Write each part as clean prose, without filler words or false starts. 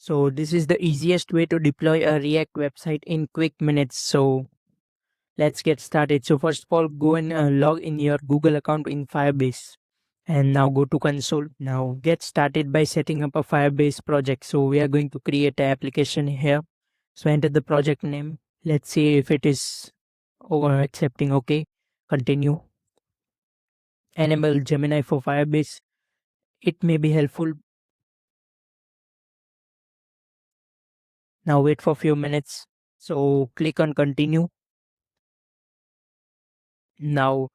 So this is the easiest way to deploy a React website in quick minutes. So let's get started. So first of all, go and log in your Google account in Firebase. And now go to console. Now get started by setting up a Firebase project. So we are going to create an application here. So enter the project name. Let's see if it is over accepting. Okay. Continue. Enable Gemini for Firebase. It may be helpful. Now wait for a few minutes. So click on continue. Now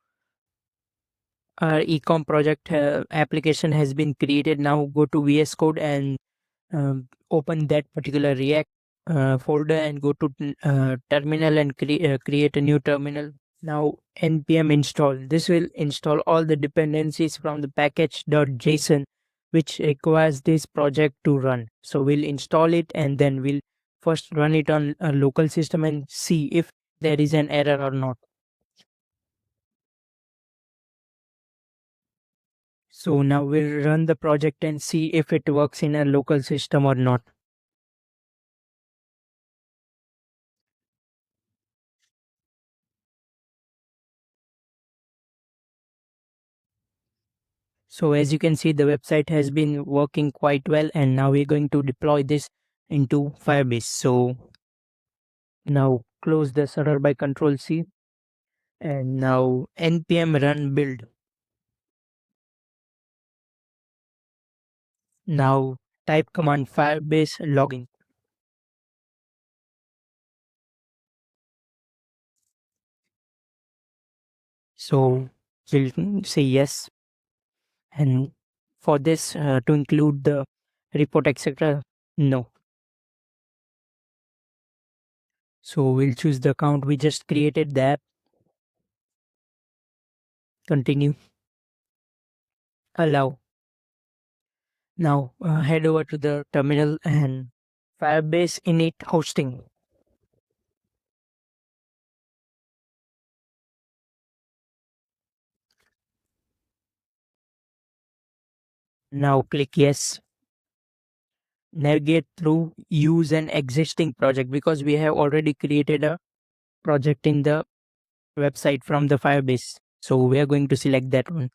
our ecom project application has been created. Now go to VS Code and open that particular React folder and go to terminal and create a new terminal. Now npm install. This will install all the dependencies from the package.json which requires this project to run. So we'll install it and then we'll first run it on a local system and see if there is an error or not. So now we'll run the project and see if it works in a local system or not. So as you can see, the website has been working quite well, and now we're going to deploy this into Firebase. So now close the server by Control C, and now npm run build. Now type command Firebase login. So we'll say yes, and for this to include the report etc. No. So we'll choose the account we just created, the app. Continue. Allow. Now head over to the terminal and Firebase init hosting. Now click yes. Navigate through use an existing project because we have already created a project in the website from the Firebase. So we are going to select that one.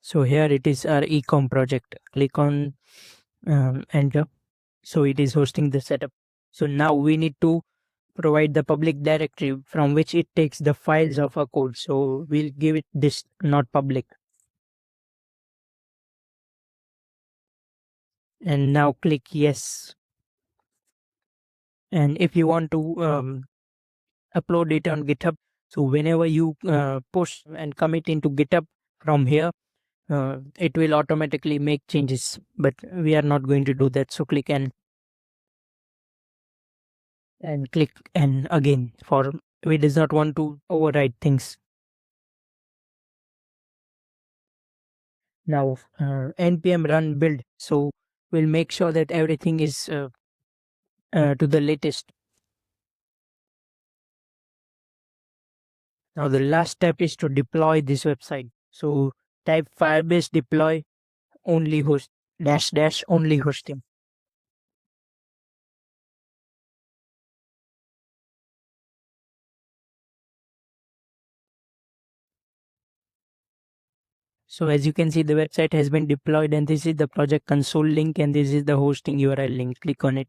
So here it is our ecom project. Click on enter. So it is hosting the setup. So now we need to provide the public directory from which it takes the files of our code. So we'll give it this not public. And now click yes. And if you want to upload it on GitHub, so whenever you push and commit into GitHub from here, it will automatically make changes, but we are not going to do that. So click and click and again, for we does not want to override things. Now npm run build. So we'll make sure that everything is to the latest. Now the last step is to deploy this website. So type Firebase deploy only host -- only hosting. So as you can see, the website has been deployed and this is the project console link and this is the hosting URL link. Click on it.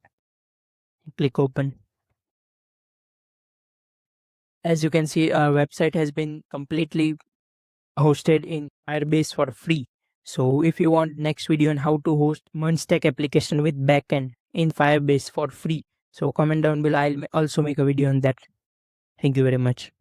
Click open. As you can see, our website has been completely hosted in Firebase for free. So if you want next video on how to host Munstack application with backend in Firebase for free, so comment down below. I'll also make a video on that. Thank you very much.